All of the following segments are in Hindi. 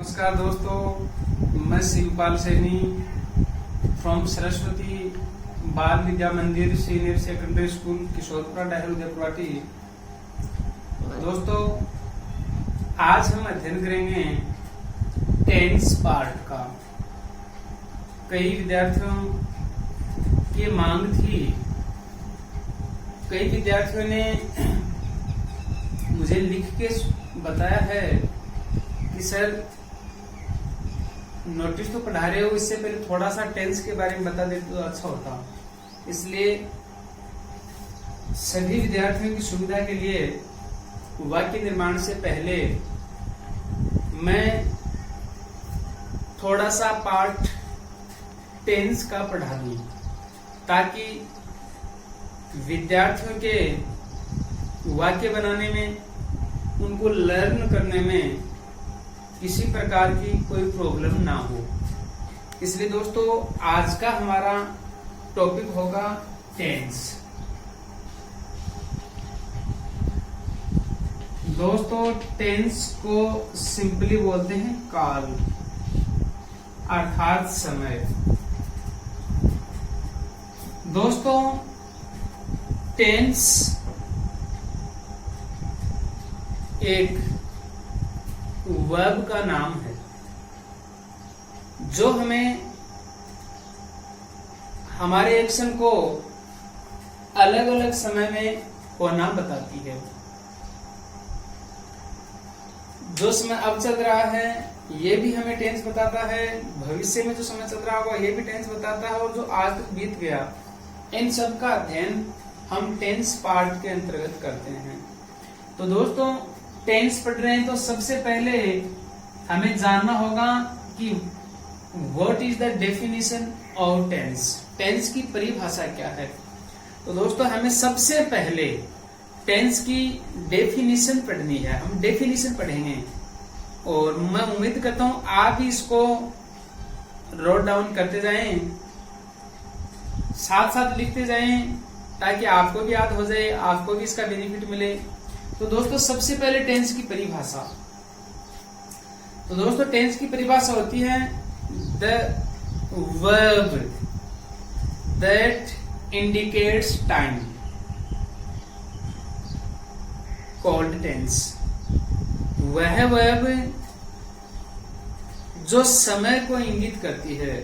नमस्कार दोस्तों, मैं शिवपाल सैनी फ्रॉम सरस्वती बाल विद्या मंदिर सीनियर सेकेंडरी स्कूल किशोरपुरा डहर उदयपुराटी। दोस्तों, आज हम अध्ययन करेंगे टेंस पार्ट का। कई विद्यार्थियों की मांग थी, कई विद्यार्थियों ने मुझे लिख के बताया है कि सर नोटिस तो पढ़ा रहे हो, इससे पहले थोड़ा सा टेंस के बारे में बता देते तो अच्छा होता। इसलिए सभी विद्यार्थियों की सुविधा के लिए वाक्य निर्माण से पहले मैं थोड़ा सा पार्ट टेंस का पढ़ा दूं, ताकि विद्यार्थियों के वाक्य बनाने में, उनको लर्न करने में किसी प्रकार की कोई प्रॉब्लम ना हो। इसलिए दोस्तों, आज का हमारा टॉपिक होगा टेंस। दोस्तों, टेंस को सिंपली बोलते हैं काल, अर्थात समय। दोस्तों, टेंस एक वर्ब का नाम है जो हमें हमारे एक्शन को अलग अलग समय में होना बताती है। जो समय अब चल रहा है ये भी हमें टेंस बताता है, भविष्य में जो समय चल रहा होगा ये भी टेंस बताता है, और जो आज तक बीत गया इन सब का अध्ययन हम टेंस पार्ट के अंतर्गत करते हैं। तो दोस्तों, टेंस पढ़ रहे हैं तो सबसे पहले हमें जानना होगा कि what is the definition of tense. Tense की परिभाषा क्या है। तो दोस्तों, हमें सबसे पहले टेंस की डेफिनेशन पढ़नी है। हम डेफिनेशन पढ़ेंगे और मैं उम्मीद करता हूं आप भी इसको नोट डाउन करते जाएं, साथ साथ लिखते जाएं, ताकि आपको भी याद हो जाए, आपको भी इसका बेनिफिट मिले। तो दोस्तों, सबसे पहले टेंस की परिभाषा। तो दोस्तों, टेंस की परिभाषा होती है the verb that indicates time called tense. वह वर्ब जो समय को इंगित करती है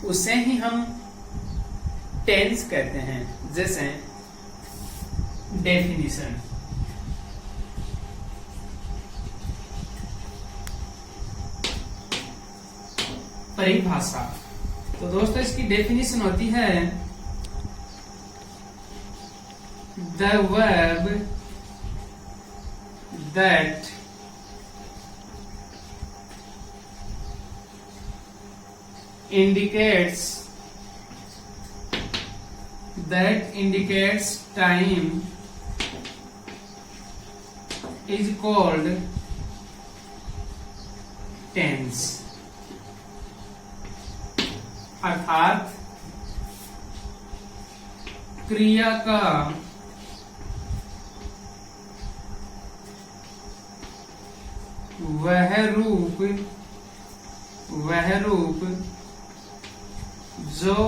उसे ही हम टेंस कहते हैं। जैसे डेफिनेशन, परिभाषा। तो दोस्तों, इसकी डेफिनेशन होती है the verb that indicates time is called tense। अर्थात क्रिया का वह रूप जो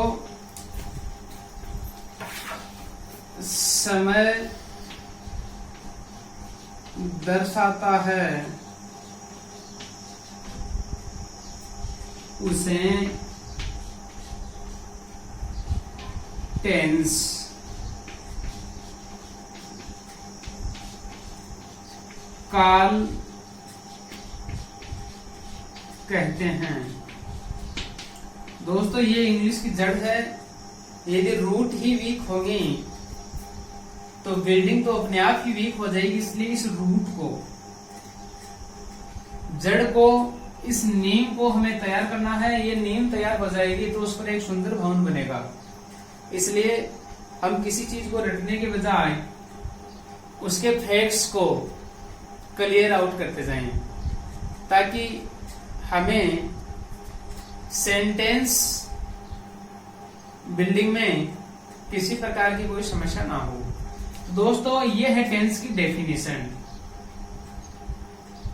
समय दर्शाता है उसे टेंस काल कहते हैं। दोस्तों, ये इंग्लिश की जड़ है। यदि रूट ही वीक होगी तो बिल्डिंग तो अपने आप ही वीक हो जाएगी। इसलिए इस रूट को, जड़ को, इस नींव को हमें तैयार करना है। ये नींव तैयार हो जाएगी तो उस पर एक सुंदर भवन बनेगा। इसलिए हम किसी चीज को रटने के बजाय उसके फैक्ट्स को क्लियर आउट करते जाएं, ताकि हमें सेंटेंस बिल्डिंग में किसी प्रकार की कोई समस्या ना हो। तो दोस्तों ये है टेंस की डेफिनेशन।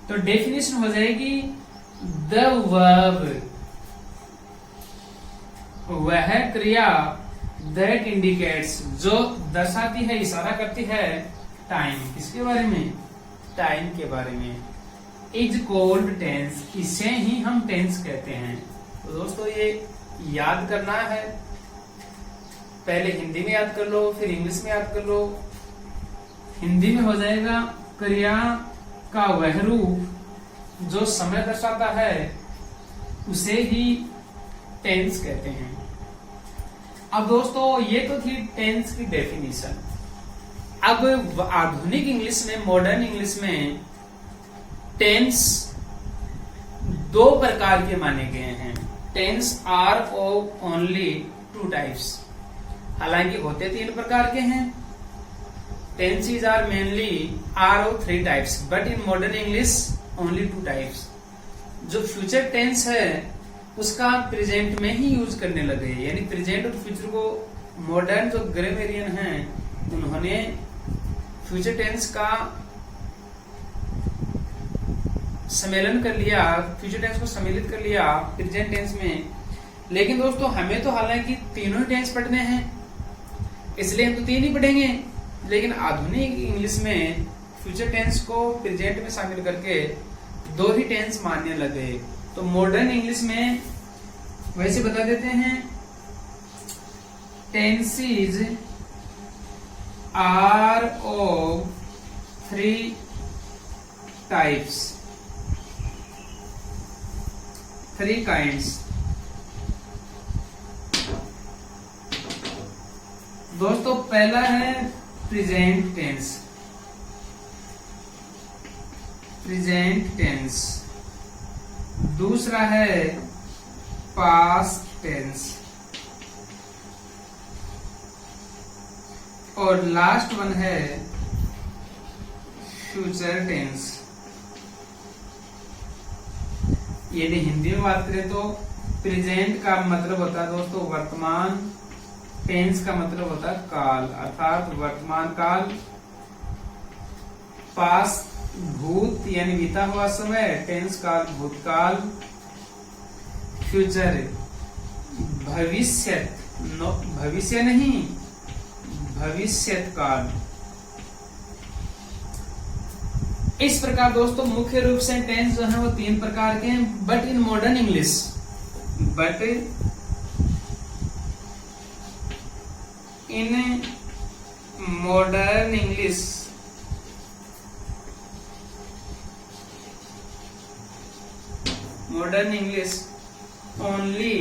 तो डेफिनेशन हो जाएगी द वर्ब, वह क्रिया दैट इंडिकेट्स, जो दर्शाती है, इशारा करती है टाइम, किसके बारे में, टाइम के बारे में, इज कॉल्ड टेंस, इसे ही हम टेंस कहते हैं। तो दोस्तों ये याद करना है, पहले हिंदी में याद कर लो, फिर इंग्लिश में याद कर लो। हिंदी में हो जाएगा क्रिया का वह रूप जो समय दर्शाता है, उसे ही टेंस कहते हैं। अब दोस्तों ये तो थी टेंस की डेफिनेशन। अब आधुनिक इंग्लिश में, मॉडर्न इंग्लिश में टेंस दो प्रकार के माने गए हैं। Tense are of only two types, हालांकि होते 3 प्रकार के हैं। Tenses are mainly are of 3 types, but in modern English only 2 types. जो फ्यूचर टेंस है उसका प्रेजेंट में ही यूज करने लगे, यानी प्रेजेंट और फ्यूचर को मॉडर्न जो ग्रामेरियन हैं उन्होंने फ्यूचर टेंस का सम्मेलन कर लिया, फ्यूचर टेंस को सम्मिलित कर लिया प्रेजेंट टेंस में। लेकिन दोस्तों हमें तो हालांकि तीनों ही टेंस पढ़ने हैं, इसलिए हम तो 3 ही पढ़ेंगे। लेकिन आधुनिक इंग्लिश में फ्यूचर टेंस को प्रेजेंट में शामिल करके 2 ही टेंस मानने लगे। तो मॉडर्न इंग्लिश में वैसे बता देते हैं, tenses are of 3 types, 3 kinds. दोस्तों पहला है प्रेजेंट टेंस, प्रेजेंट टेंस। दूसरा है पास्ट टेंस, और लास्ट वन है फ्यूचर टेंस। यदि हिंदी में बात करें तो प्रेजेंट का मतलब होता है दोस्तों वर्तमान, टेंस का मतलब होता है काल, अर्थात वर्तमान काल। पास्ट भूत यानी बीता हुआ समय, टेंस काल भूतकाल। फ्यूचर भविष्य, भविष्य नहीं, भविष्यत काल। इस प्रकार दोस्तों मुख्य रूप से टेंस जो है वो 3 प्रकार के हैं। But in modern English, but in modern English only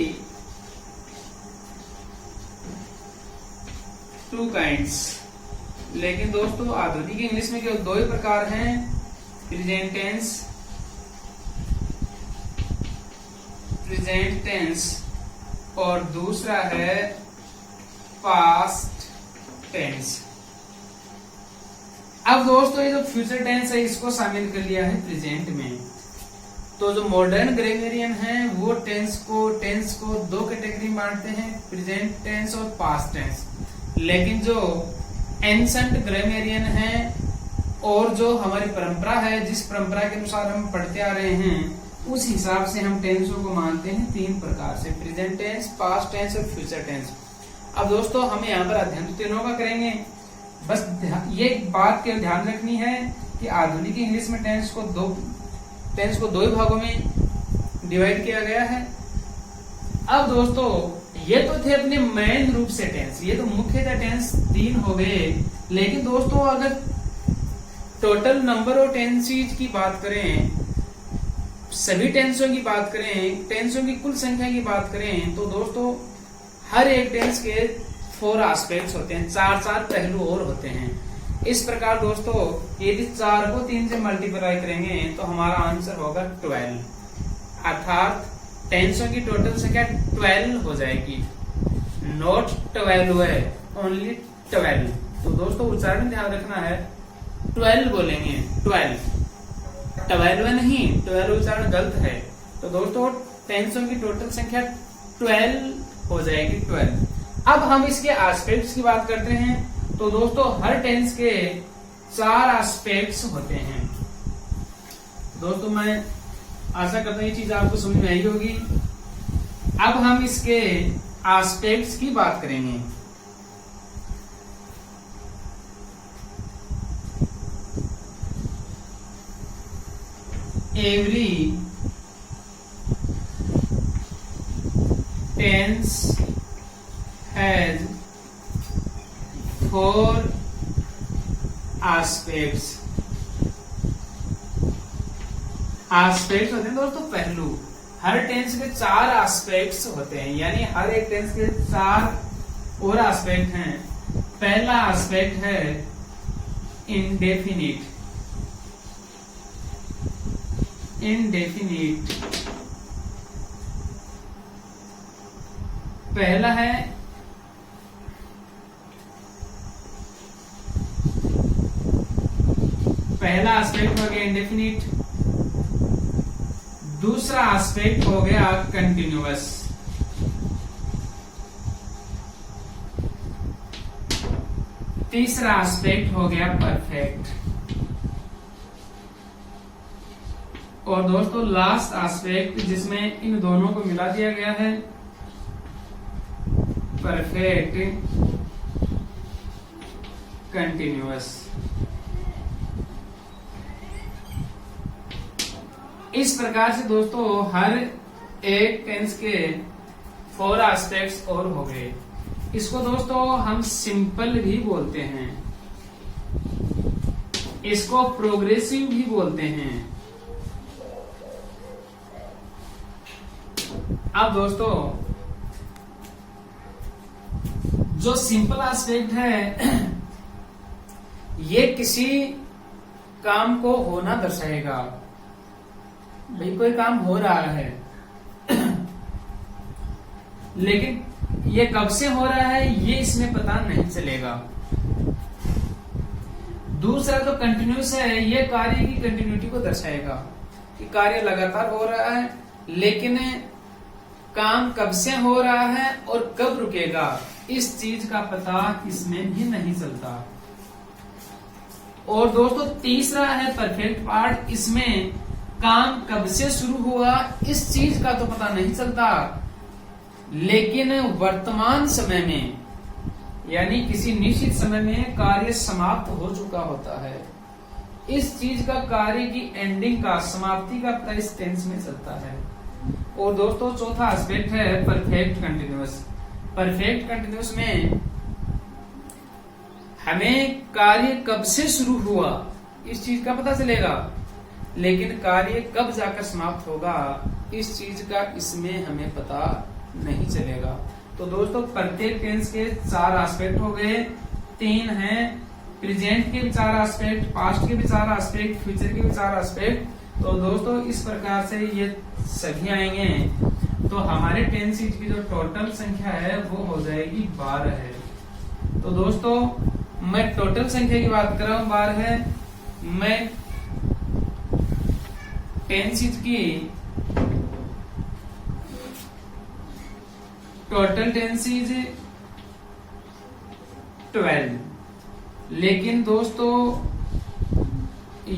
2 kinds. लेकिन दोस्तों आधुनिक इंग्लिश में केवल 2 ही प्रकार हैं, प्रेजेंट टेंस और दूसरा है पास्ट टेंस। अब दोस्तों ये जो फ्यूचर टेंस है इसको शामिल कर लिया है प्रेजेंट में। तो जो मॉडर्न ग्रामेरियन है वो टेंस को 2 कैटेगरी में बांटते हैं, प्रेजेंट टेंस और पास्ट टेंस। लेकिन जो एंशंट ग्रामेरियन है और जो हमारी परंपरा है, जिस परंपरा के अनुसार हम पढ़ते आ रहे हैं, उस हिसाब से हम टेंसों को मानते हैं 3 प्रकार से, प्रेजेंट टेंस, पास्ट टेंस और फ्यूचर टेंस। अब दोस्तों हम यहाँ पर अध्ययन तो तीनों का करेंगे, बस ये बात के ध्यान रखनी है कि आधुनिक इंग्लिश में टेंस को दो ही भागों में डिवाइड किया गया है। अब दोस्तों ये तो थे अपने मेन रूप से टेंस, ये तो मुख्यतः टेंस 3 हो गए। लेकिन दोस्तों अगर टोटल नंबर ऑफ टेंसेस की बात करें, सभी टेंसों की बात करें, टेंसों की कुल संख्या की बात करें, तो दोस्तों हर एक टेंस के 4 एस्पेक्ट्स होते हैं, 4 पहलू और होते हैं। इस प्रकार दोस्तों यदि 4 को 3 से मल्टीप्लाई करेंगे तो हमारा आंसर होगा 12, अर्थात टेंसों की टोटल संख्या 12 हो जाएगी। नॉट 12 है, ओनली 12। तो दोस्तों उच्चारण ध्यान रखना है, 12 बोलेंगे, 12 नहीं, 12 उच्चारण गलत है। तो दोस्तों टेंसों की टोटल संख्या 12 हो जाएगी, 12। अब हम इसके एस्पेक्ट्स की बात करते हैं। तो दोस्तों हर टेंस के 4 एस्पेक्ट्स होते हैं। दोस्तों मैं आशा करता हूँ ये चीज आपको समझ में आई होगी। अब हम इसके एस्पेक्ट्स की बात करेंगे। Every tense has 4 aspects. Aspects होते हैं दोस्तों पहलू। हर टेंस के 4 एस्पेक्ट्स होते हैं, यानी हर एक टेंस के 4 और एस्पेक्ट हैं। पहला एस्पेक्ट है इंडेफिनिट। इंडेफिनिट पहला है पहला एस्पेक्ट हो गया इंडेफिनिट। दूसरा एस्पेक्ट हो गया कंटिन्यूअस। तीसरा एस्पेक्ट हो गया परफेक्ट। और दोस्तों लास्ट एस्पेक्ट जिसमें इन दोनों को मिला दिया गया है, परफेक्ट कंटिन्यूअस। इस प्रकार से दोस्तों हर एक टेंस के 4 एस्पेक्ट्स और हो गए। इसको दोस्तों हम सिंपल भी बोलते हैं, इसको प्रोग्रेसिव भी बोलते हैं। अब दोस्तों जो सिंपल एस्पेक्ट है ये किसी काम को होना दर्शाएगा। भाई कोई काम हो रहा है लेकिन ये कब से हो रहा है ये इसमें पता नहीं चलेगा। दूसरा जो कंटिन्यूस है ये कार्य की कंटिन्यूटी को दर्शाएगा कि कार्य लगातार हो रहा है, लेकिन काम कब से हो रहा है और कब रुकेगा इस चीज का पता इसमें भी नहीं चलता। और दोस्तों तीसरा है परफेक्ट पार्ट। इसमें काम कब से शुरू हुआ इस चीज का तो पता नहीं चलता, लेकिन वर्तमान समय में यानी किसी निश्चित समय में कार्य समाप्त हो चुका होता है। इस चीज का कार्य की एंडिंग का, समाप्ति का पता इस टेंस में चलता है। और दोस्तों चौथा एस्पेक्ट है परफेक्ट कंटिन्यूअस। परफेक्ट कंटिन्यूअस में हमें कार्य कब से शुरू हुआ इस चीज का पता चलेगा, लेकिन कार्य कब जाकर समाप्त होगा इस चीज का इसमें हमें पता नहीं चलेगा। तो दोस्तों प्रत्येक टेंस के 4 एस्पेक्ट हो गए। 3 हैं प्रेजेंट के भी 4 एस्पेक्ट, पास्ट के भी 4 एस्पेक्ट, फ्यूचर के भी 4 एस्पेक्ट। तो दोस्तों इस प्रकार से ये सभी आएंगे तो हमारे टेंसेज की जो टोटल संख्या है वो हो जाएगी 12 है। तो दोस्तों मैं टोटल संख्या की बात कर रहा हूं 12 है। मैं टेंसेज की टोटल टेंसेज 12, लेकिन दोस्तों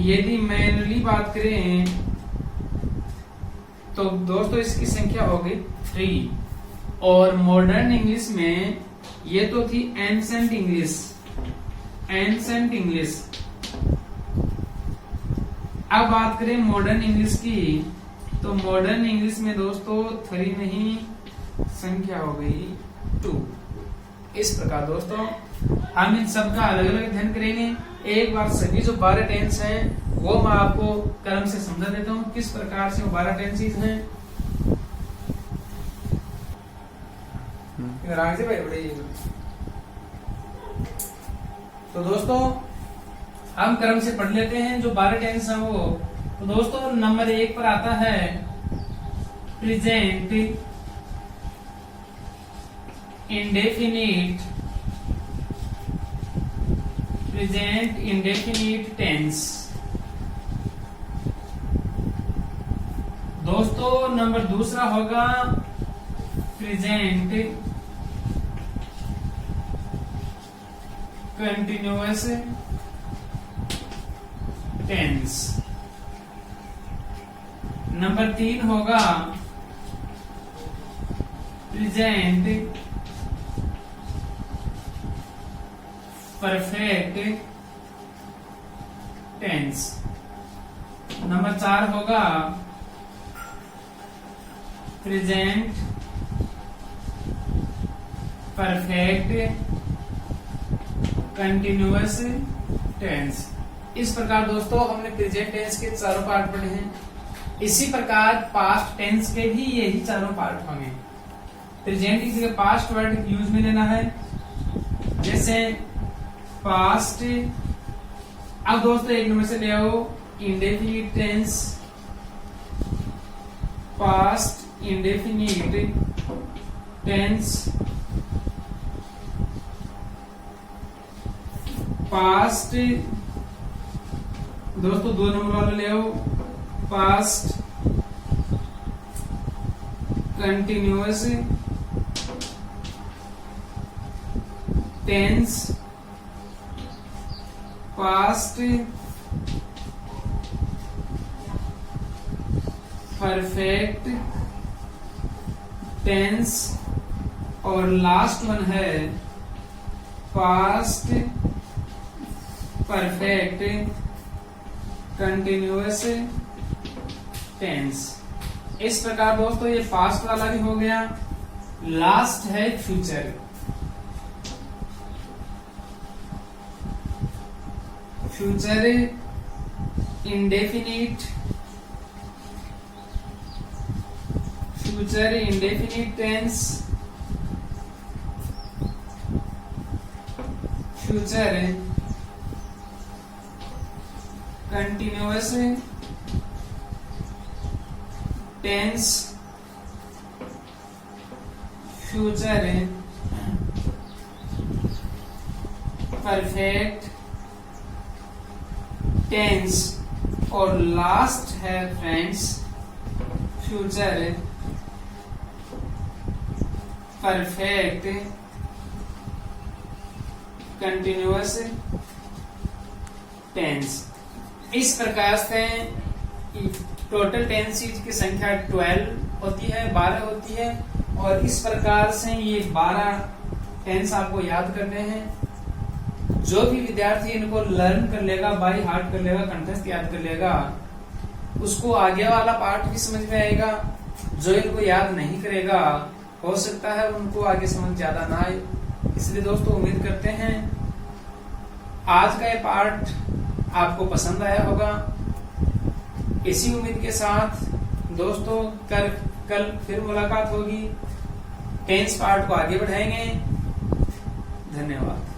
यदि मैनुअली बात करें तो दोस्तों इसकी संख्या हो गई 3। और मॉडर्न इंग्लिश में ये तो थी एंसेंट इंग्लिश। एंसेंट इंग्लिश अब बात करें मॉडर्न इंग्लिश की, तो मॉडर्न इंग्लिश में दोस्तों 3 नहीं संख्या हो गई 2। इस प्रकार दोस्तों हम इन सब का अलग अलग अध्ययन करेंगे। एक बार सभी जो 12 टेंस हैं वो मैं आपको क्रम से समझा देता हूँ किस प्रकार से वो 12 टेंसेस हैं। तो दोस्तों हम क्रम से पढ़ लेते हैं जो 12 टेंस हैं वो। तो दोस्तों नंबर 1 पर आता है present indefinite. Present indefinite tense. दोस्तों नंबर 2 होगा प्रेजेंट कंटिन्यूअस टेंस। नंबर 3 होगा प्रेजेंट परफेक्ट टेंस। नंबर 4 होगा प्रेजेंट परफेक्ट कंटिन्यूअस टेंस। इस प्रकार दोस्तों हमने प्रेजेंट टेंस के चारों पार्ट पढ़े हैं। इसी प्रकार पास्ट टेंस के भी यही चारों पार्ट होंगे। प्रेजेंट की जगह पास्ट वर्ड यूज में लेना है, जैसे पास्ट। अब दोस्तों एक नंबर से ले आओ indefinite tense, past indefinite tense, past. दोस्तों 2 नंबर वाले ले आओ past continuous tense, past perfect tense, और लास्ट वन है पास्ट परफेक्ट कंटिन्यूअस टेंस। इस प्रकार दोस्तों ये पास्ट वाला भी हो गया। लास्ट है future. Future indefinite, future indefinite tense, future continuous tense, future perfect tense, और लास्ट है friends future perfect continuous tense. इस प्रकार से टोटल टेंसेज की संख्या 12 होती है, 12 होती है, और इस प्रकार से ये 12 टेंस आपको याद करने हैं। जो भी विद्यार्थी इनको लर्न कर लेगा, बाय हार्ट कर लेगा, कंठस्थ याद कर लेगा, उसको आगे वाला पार्ट भी समझ में आएगा। जो इनको याद नहीं करेगा, हो सकता है उनको आगे समझ ज्यादा ना आए। इसलिए दोस्तों उम्मीद करते हैं आज का ये पार्ट आपको पसंद आया होगा। इसी उम्मीद के साथ दोस्तों कल फिर मुलाकात होगी। टेंस पार्ट को आगे बढ़ाएंगे। धन्यवाद।